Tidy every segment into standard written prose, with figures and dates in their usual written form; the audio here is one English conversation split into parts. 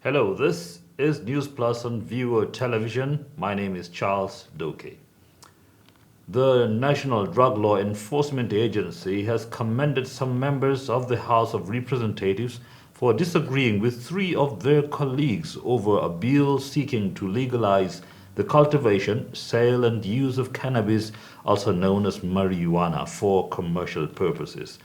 Hello, this is News Plus on Viewer Television. My name is Charles Doke. The National Drug Law Enforcement Agency has commended some members of the House of Representatives for disagreeing with three of their colleagues over a bill seeking to legalize the cultivation, sale, and use of cannabis, also known as marijuana, for commercial purposes.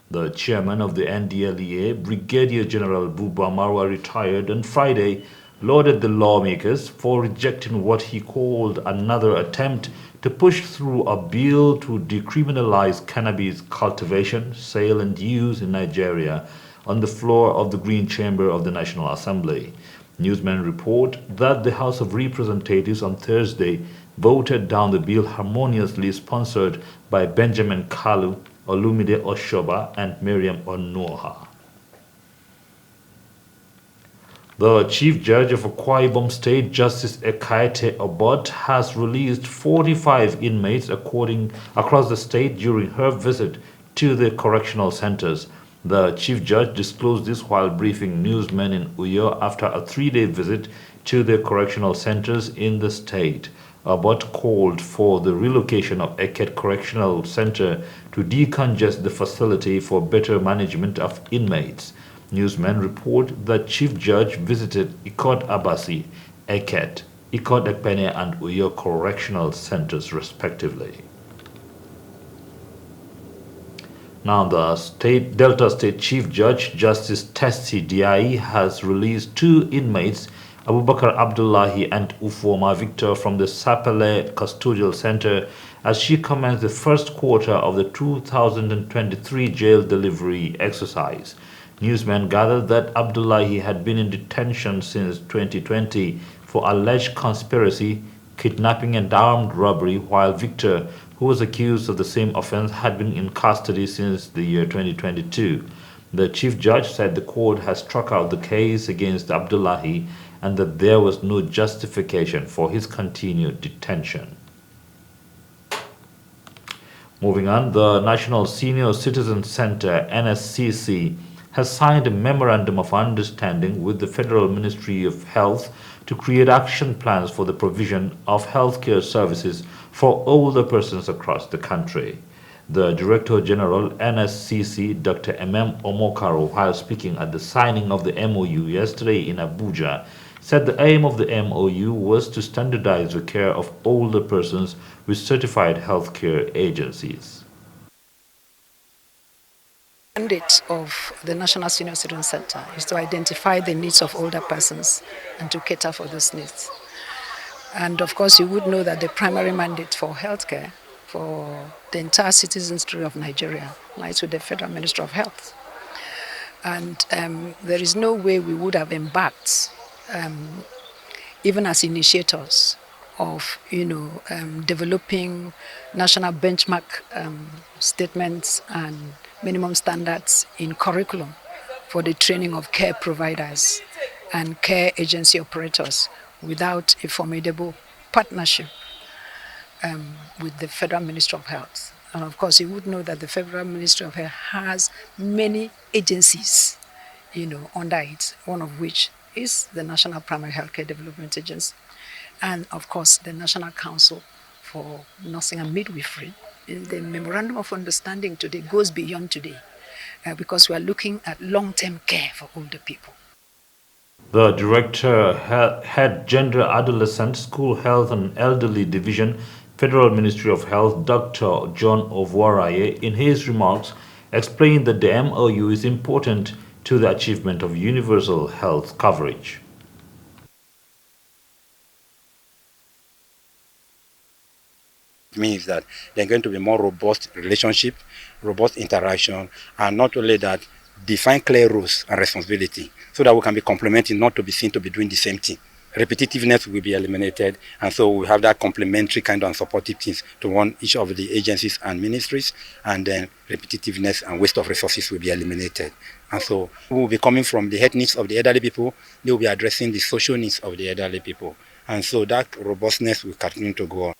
The chairman of the NDLEA, Brigadier General Buba Marwa, retired on Friday, lauded the lawmakers for rejecting what he called another attempt to push through a bill to decriminalize cannabis cultivation, sale, and use in Nigeria on the floor of the Green Chamber of the National Assembly. Newsmen report that the House of Representatives on Thursday voted down the bill harmoniously sponsored by Benjamin Kalu, Olumide Oshoba, and Miriam Onoha. The Chief Judge of Akwa Ibom State, Justice Ekaete Obot, has released 45 inmates across the state during her visit to the correctional centers. The Chief Judge disclosed this while briefing newsmen in Uyo after a 3-day visit to the correctional centers in the state. Abbott called for the relocation of Eket Correctional Center to decongest the facility for better management of inmates. Newsmen report that Chief Judge visited Ikot Abasi, Eket, Ikot Ekpene, and Uyo Correctional Centers respectively. Now, the Delta State Chief Judge, Justice Testi Diai, has released 2 inmates, Abubakar Abdullahi and Ufoma Victor, from the Sapele Custodial Center as she commenced the first quarter of the 2023 jail delivery exercise. Newsmen gathered that Abdullahi had been in detention since 2020 for alleged conspiracy, kidnapping, and armed robbery, while Victor, who was accused of the same offense, had been in custody since the year 2022. The Chief Judge said the court has struck out the case against Abdullahi and that there was no justification for his continued detention. Moving on, the National Senior Citizen Center, NSCC, has signed a memorandum of understanding with the Federal Ministry of Health to create action plans for the provision of healthcare services for older persons across the country. The Director General, NSCC, Dr. Omokaro, while speaking at the signing of the MOU yesterday in Abuja, said the aim of the MOU was to standardize the care of older persons with certified healthcare agencies. The mandate of the National Senior Citizen Center is to identify the needs of older persons and to cater for those needs. And of course, you would know that the primary mandate for healthcare for the entire citizenry of Nigeria lies with the Federal Ministry of Health. And there is no way we would have embarked, even as initiators of developing national benchmark statements and minimum standards in curriculum for the training of care providers and care agency operators without a formidable partnership with the Federal Ministry of Health. And of course, you would know that the Federal Ministry of Health has many agencies, under it, one of which is the National Primary Healthcare Development Agency, and of course, the National Council for Nursing and Midwifery. The Memorandum of Understanding today goes beyond today because we are looking at long-term care for older people. The Director, Head Gender, Adolescent, School Health and Elderly Division, Federal Ministry of Health, Dr. John Ovwaraye, in his remarks, explained that the MOU is important to the achievement of universal health coverage. Means that they're going to be more robust relationship, robust interaction, and not only that, define clear rules and responsibility so that we can be complementing, not to be seen to be doing the same thing. Repetitiveness will be eliminated, and so we have that complementary kind of supportive things to run each of the agencies and ministries, and then repetitiveness and waste of resources will be eliminated. And so we will be coming from the health needs of the elderly people, they will be addressing the social needs of the elderly people. And so that robustness will continue to go on.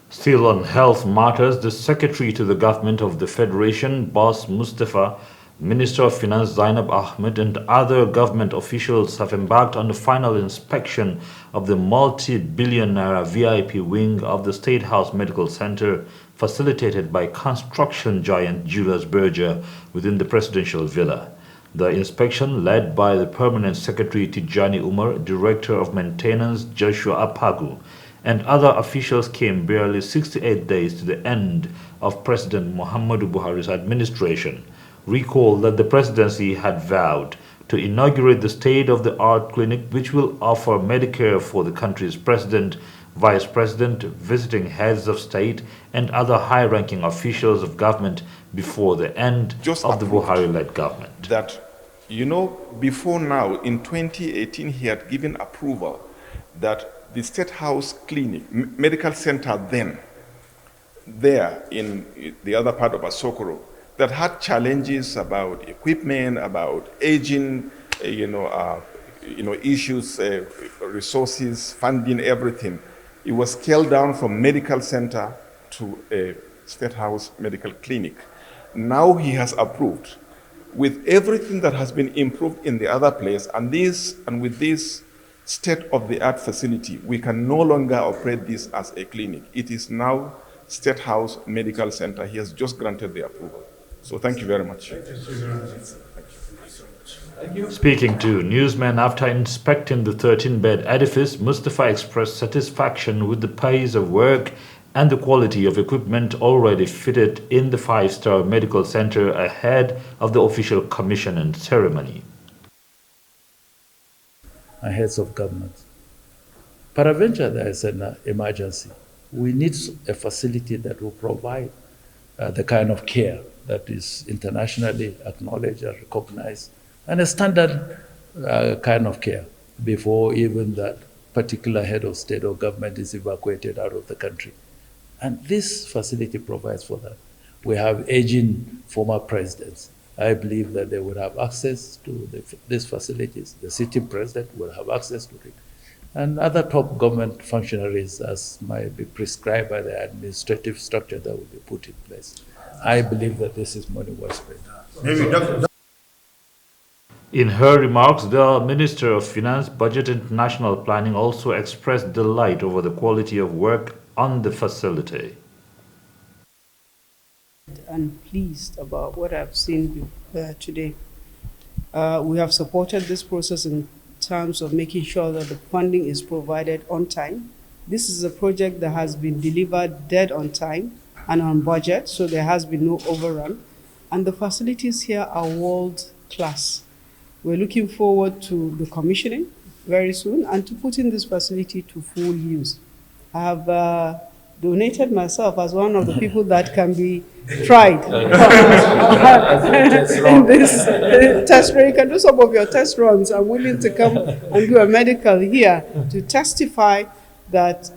Still on health matters, the Secretary to the Government of the Federation, Boss Mustafa, Minister of Finance Zainab Ahmed and other government officials have embarked on the final inspection of the multi-billion naira VIP wing of the State House Medical Center, facilitated by construction giant Julius Berger within the presidential villa. The inspection, led by the Permanent Secretary Tijani Umar, Director of Maintenance Joshua Apagu, and other officials, came barely 68 days to the end of President Muhammadu Buhari's administration. Recall that the presidency had vowed to inaugurate the state-of-the-art clinic which will offer Medicare for the country's president, vice president, visiting heads of state, and other high-ranking officials of government before the end of the Buhari-led government. That, before now, in 2018, he had given approval that the State House Clinic, medical center then, there in the other part of Asokoro, that had challenges about equipment, about aging, issues, resources, funding, everything. It was scaled down from medical center to a State House medical clinic. Now he has approved, with everything that has been improved in the other place, and with this state-of-the-art facility, we can no longer operate this as a clinic. It is now State House Medical Center. He has just granted the approval. So thank you very much. Speaking to newsmen after inspecting the 13-bed edifice, Mustafa expressed satisfaction with the pace of work and the quality of equipment already fitted in the 5-star medical center ahead of the official commissioning ceremony. Heads of government. Peradventure, there is an emergency. We need a facility that will provide the kind of care that is internationally acknowledged and recognized, and a standard kind of care before even that particular head of state or government is evacuated out of the country. And this facility provides for that. We have aging former presidents. I believe that they would have access to these facilities. The sitting president will have access to it. And other top government functionaries, as might be prescribed by the administrative structure that will be put in place. I believe that this is money well spent. In her remarks, the Minister of Finance, Budget and National Planning also expressed delight over the quality of work on the facility. I'm pleased about what I've seen today. We have supported this process in terms of making sure that the funding is provided on time. This is a project that has been delivered dead on time and on budget, so there has been no overrun. And the facilities here are world class. We're looking forward to the commissioning very soon and to putting this facility to full use. I have donated myself as one of the people that can be tried in this test run. You can do some of your test runs. I'm willing to come and do a medical here to testify that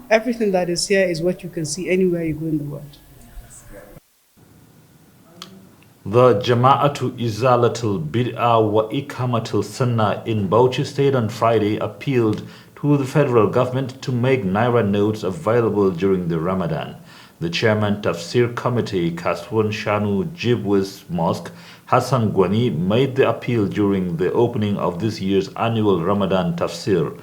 everything that is here is what you can see anywhere you go in the world. The Jama'atu Izalatul Bid'ah wa Ikamatul Sunnah in Bauchi State on Friday appealed to the federal government to make Naira notes available during the Ramadan. The chairman Tafsir Committee, Kaswan Shanu Jibwis Mosque, Hassan Gwani, made the appeal during the opening of this year's annual Ramadan Tafsir.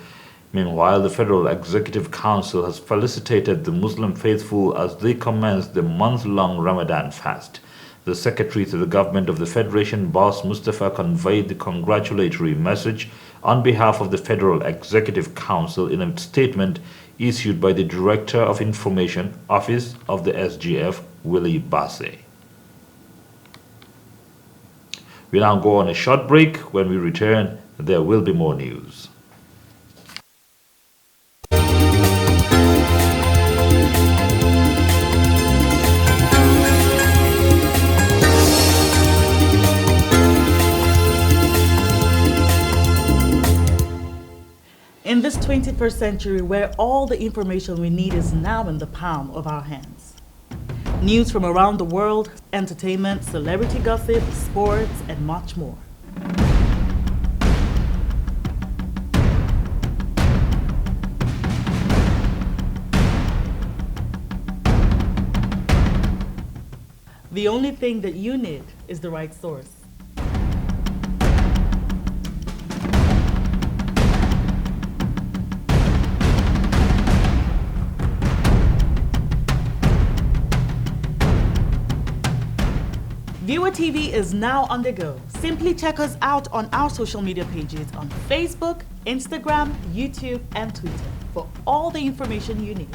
Meanwhile, the Federal Executive Council has felicitated the Muslim faithful as they commence the month-long Ramadan fast. The Secretary to the Government of the Federation, Boss Mustafa, conveyed the congratulatory message on behalf of the Federal Executive Council in a statement issued by the Director of Information Office of the SGF, Willie Basse. We now go on a short break. When we return, there will be more news. In this 21st century, where all the information we need is now in the palm of our hands. News from around the world, entertainment, celebrity gossip, sports, and much more. The only thing that you need is the right source. TV is now on the go. Simply check us out on our social media pages on Facebook, Instagram, YouTube, and Twitter for all the information you need.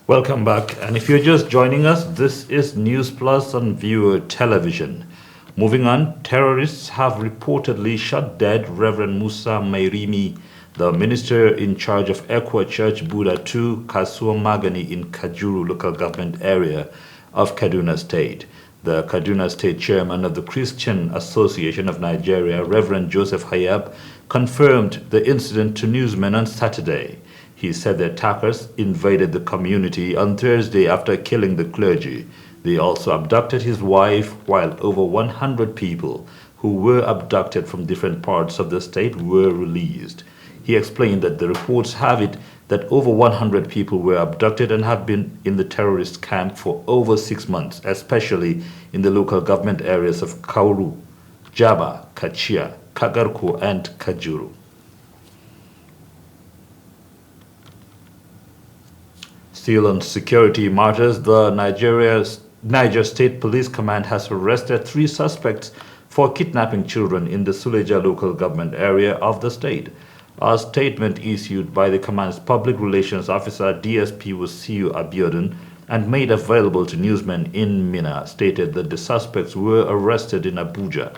Welcome back. And if you're just joining us, this is News Plus on Viewer Television. Moving on, terrorists have reportedly shot dead Reverend Musa Mairimi, the minister in charge of Ekwa Church Buddha 2 Kasuo Magani in Kajuru local government area of Kaduna State. The Kaduna State chairman of the Christian Association of Nigeria, Reverend Joseph Hayab, confirmed the incident to newsmen on Saturday. He said the attackers invaded the community on Thursday after killing the clergy. They also abducted his wife, while over 100 people who were abducted from different parts of the state were released. He explained that the reports have it that over 100 people were abducted and have been in the terrorist camp for over 6 months, especially in the local government areas of Kauru, Jaba, Kachia, Kagarko, and Kajuru. Still on security matters, the Niger State Police Command has arrested 3 suspects for kidnapping children in the Suleja local government area of the state. A statement issued by the command's public relations officer DSP Wasiu Abiodun and made available to newsmen in Mina stated that the suspects were arrested in Abuja.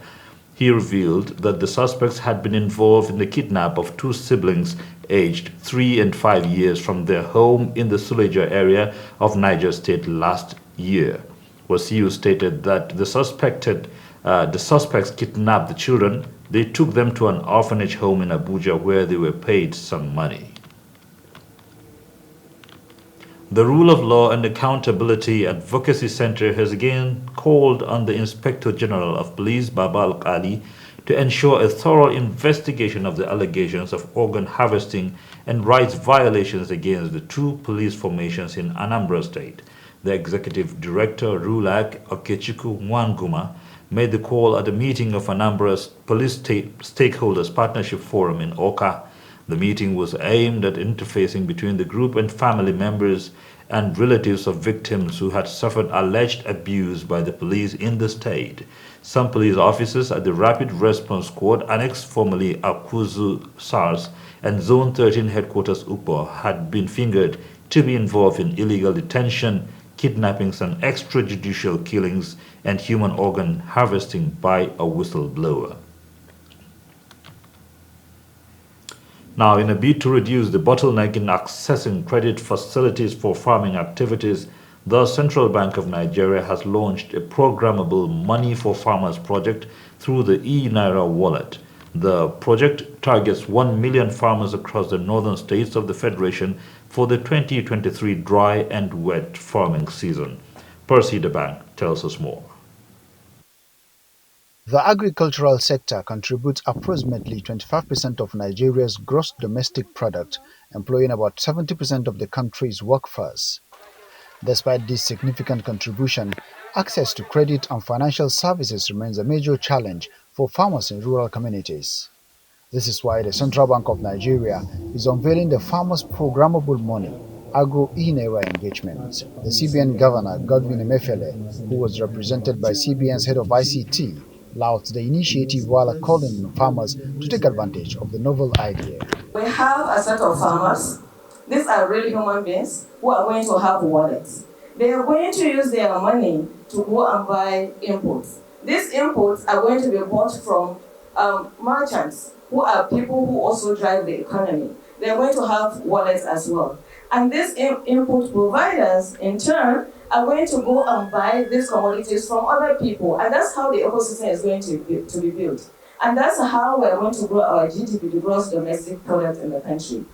He revealed that the suspects had been involved in the kidnap of 2 siblings aged 3 and 5 years from their home in the Suleja area of Niger State last year. Wasiu stated that the suspects kidnapped the children. They took them to an orphanage home in Abuja where they were paid some money. The Rule of Law and Accountability Advocacy Center has again called on the Inspector General of Police, Baba Ali, to ensure a thorough investigation of the allegations of organ harvesting and rights violations against the 2 police formations in Anambra State. The Executive Director, Rulak Okechukwu Nwanguma, made the call at a meeting of Anambra's Police Stakeholders Partnership Forum in Oka. The meeting was aimed at interfacing between the group and family members and relatives of victims who had suffered alleged abuse by the police in the state. Some police officers at the Rapid Response Squad, annexed formerly Akuzu SARS, and Zone 13 Headquarters Upo had been fingered to be involved in illegal detention, kidnappings and extrajudicial killings, and human organ harvesting by a whistleblower. Now, in a bid to reduce the bottleneck in accessing credit facilities for farming activities, the Central Bank of Nigeria has launched a programmable Money for Farmers project through the e-Naira wallet. The project targets 1 million farmers across the northern states of the Federation for the 2023 dry and wet farming season. Percy Debank tells us more. The agricultural sector contributes approximately 25% of Nigeria's gross domestic product, employing about 70% of the country's workforce. Despite this significant contribution, access to credit and financial services remains a major challenge for farmers in rural communities. This is why the Central Bank of Nigeria is unveiling the Farmers Programmable Money Agro e-Naira engagement. The CBN Governor, Godwin Emefiele, who was represented by CBN's head of ICT, lauded the initiative while calling on farmers to take advantage of the novel idea. We have a set of farmers. These are real human beings who are going to have wallets. They are going to use their money to go and buy inputs. These inputs are going to be bought from merchants, who are people who also drive the economy. They are going to have wallets as well. And these input providers, in turn, are going to go and buy these commodities from other people. And that's how the ecosystem is going to be built. And that's how we're going to grow our GDP, the gross domestic product in the country.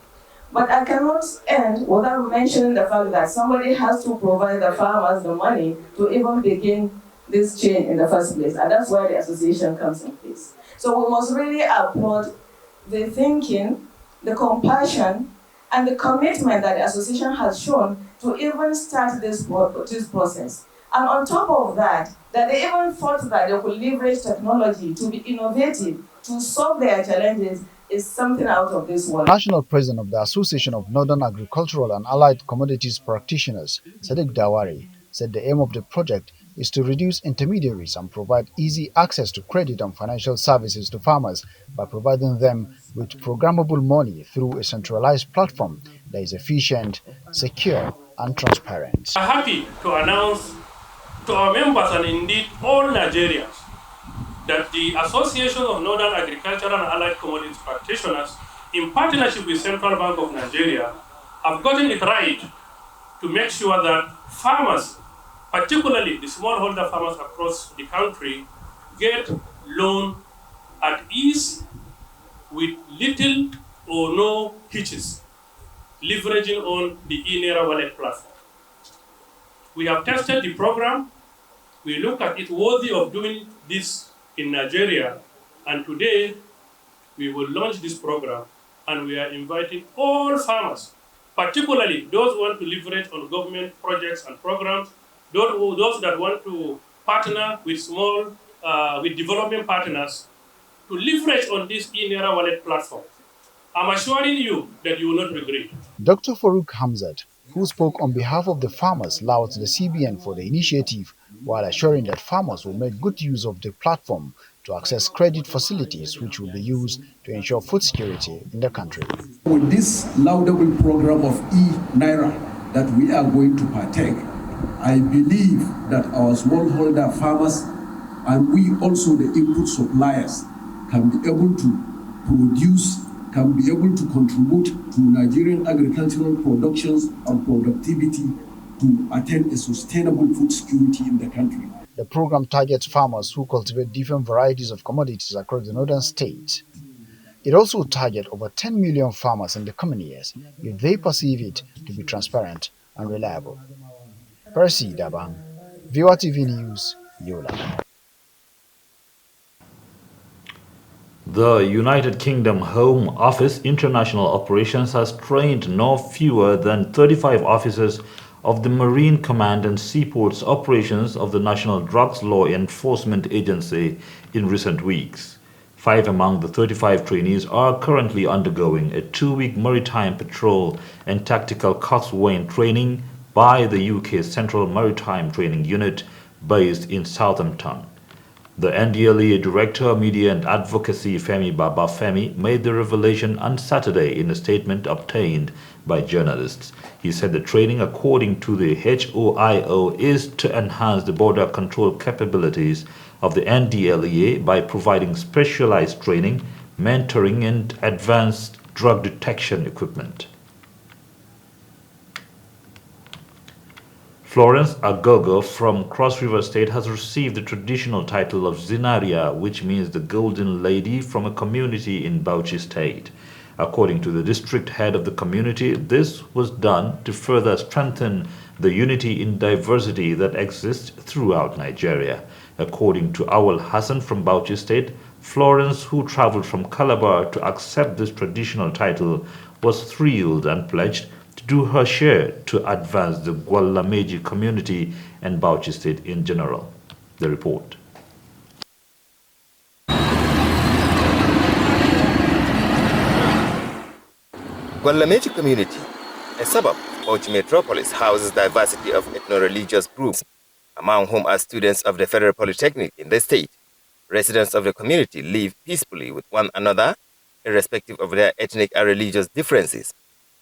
But I cannot end without mentioning the fact that somebody has to provide the farmers the money to even begin this chain in the first place. And that's why the association comes in place. So we must really applaud the thinking, the compassion, and the commitment that the association has shown to even start this process. And on top of that they even thought that they could leverage technology to be innovative, to solve their challenges, is something out of this world. National President of the Association of Northern Agricultural and Allied Commodities Practitioners, Sadiq Dawari, said the aim of the project is to reduce intermediaries and provide easy access to credit and financial services to farmers by providing them with programmable money through a centralized platform that is efficient, secure, and transparent. I'm happy to announce to our members and indeed all Nigerians that the Association of Northern Agricultural and Allied Commodities Practitioners, in partnership with Central Bank of Nigeria, have gotten it right to make sure that farmers, particularly the smallholder farmers across the country, get loan at ease with little or no hitches, leveraging on the e-Naira wallet platform. We have tested the program. We look at it worthy of doing this in Nigeria, and today we will launch this program, and we are inviting all farmers, particularly those who want to leverage on government projects and programs, those that want to partner with with development partners to leverage on this e-Naira wallet platform. I'm assuring you that you will not regret. Dr. Farouk Hamzat, who spoke on behalf of the farmers, lauded the CBN for the initiative while assuring that farmers will make good use of the platform to access credit facilities which will be used to ensure food security in the country. With this laudable program of e-Naira that we are going to partake, I believe that our smallholder farmers and we also the input suppliers can be able to produce, can be able to contribute to Nigerian agricultural productions and productivity to attain a sustainable food security in the country. The program targets farmers who cultivate different varieties of commodities across the northern states. It also targets over 10 million farmers in the coming years if they perceive it to be transparent and reliable. Percy Dabang, VOA TV News, Yola. The United Kingdom Home Office International Operations has trained no fewer than 35 officers of the Marine Command and Seaports Operations of the National Drugs Law Enforcement Agency in recent weeks. 5 among the 35 trainees are currently undergoing a 2-week maritime patrol and tactical coxswain training by the UK's Central Maritime Training Unit based in Southampton. The NDLEA Director, Media and Advocacy, Femi Baba Femi, made the revelation on Saturday in a statement obtained by journalists. He said the training, according to the HOIO, is to enhance the border control capabilities of the NDLEA by providing specialized training, mentoring, and advanced drug detection equipment. Florence Agogo from Cross River State has received the traditional title of Zinaria, which means the Golden Lady, from a community in Bauchi State. According to the district head of the community, this was done to further strengthen the unity in diversity that exists throughout Nigeria. According to Awal Hassan from Bauchi State, Florence, who traveled from Calabar to accept this traditional title, was thrilled and pledged to do her share to advance the Gwalameji community and Bauchi State in general. The report. Gwalameti community, a suburb of Bauchi metropolis, houses diversity of ethno-religious groups, among whom are students of the Federal Polytechnic in the state. Residents of the community live peacefully with one another, irrespective of their ethnic and religious differences.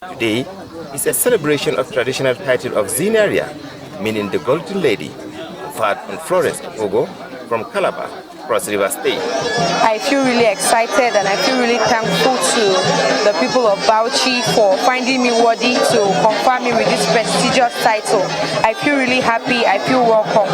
Today is a celebration of traditional title of Zinaria, meaning the Golden Lady, conferred on Florence Ogo from Calabar, Cross River State. I feel really excited and I feel really thankful to the people of Bauchi for finding me worthy to confer me with this prestigious title. I feel really happy, I feel welcomed.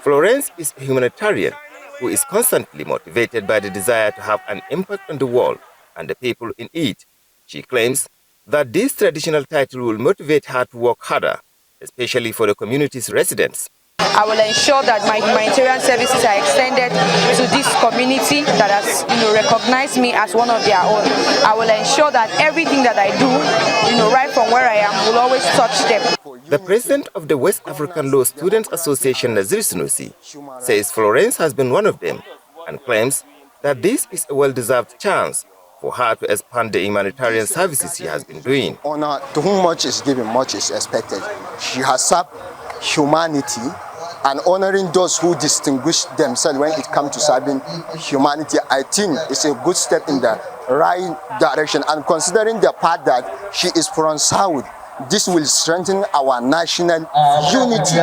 Florence is a humanitarian who is constantly motivated by the desire to have an impact on the world and the people in it. She claims that this traditional title will motivate her to work harder, especially for the community's residents. I will ensure that my humanitarian services are extended to this community that has, recognized me as one of their own. I will ensure that everything that I do, right from where I am, will always touch them. The president of the West African Law Students Association, Nazir Sunusi, says Florence has been one of them and claims that this is a well-deserved chance for her to expand the humanitarian services she has been doing. Honor to whom much is given, much is expected. She has served humanity, and honoring those who distinguish themselves when it comes to serving humanity, I think is a good step in the right direction. And considering the part that she is from South, this will strengthen our national unity.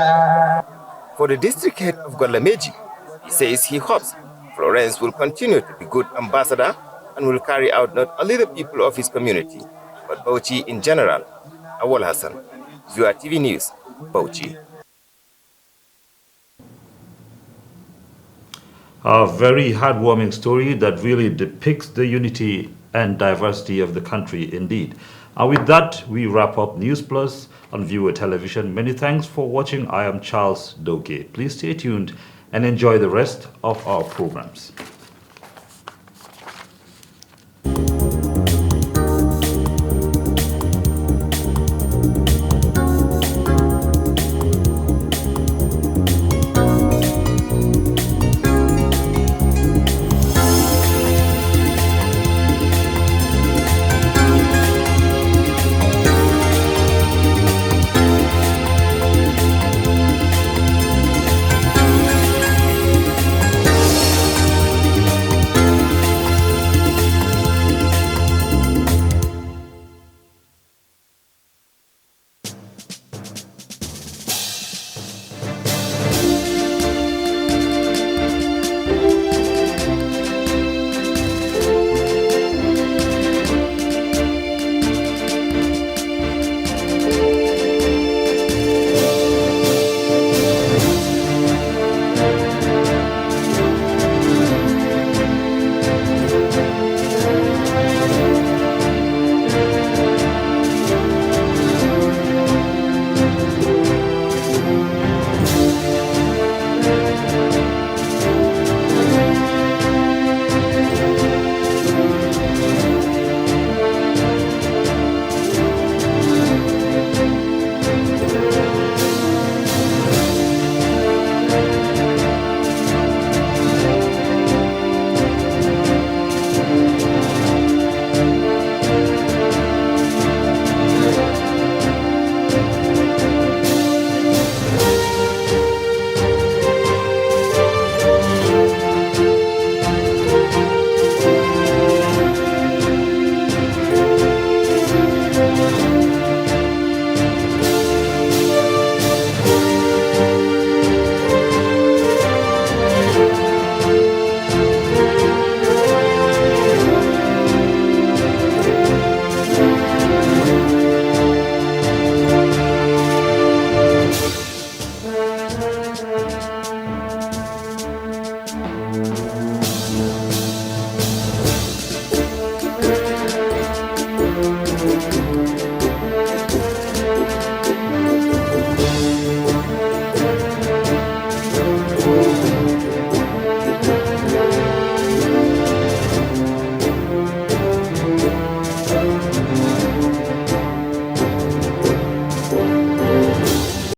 For the district head of Gwalameji, he says he hopes Florence will continue to be good ambassador and will carry out not only the people of his community, but Bauchi in general. Awal Hassan, Zua TV News, Bauchi. A very heartwarming story that really depicts the unity and diversity of the country indeed. And with that, we wrap up News Plus on Viewer Television. Many thanks for watching. I am Charles Doke. Please stay tuned and enjoy the rest of our programs.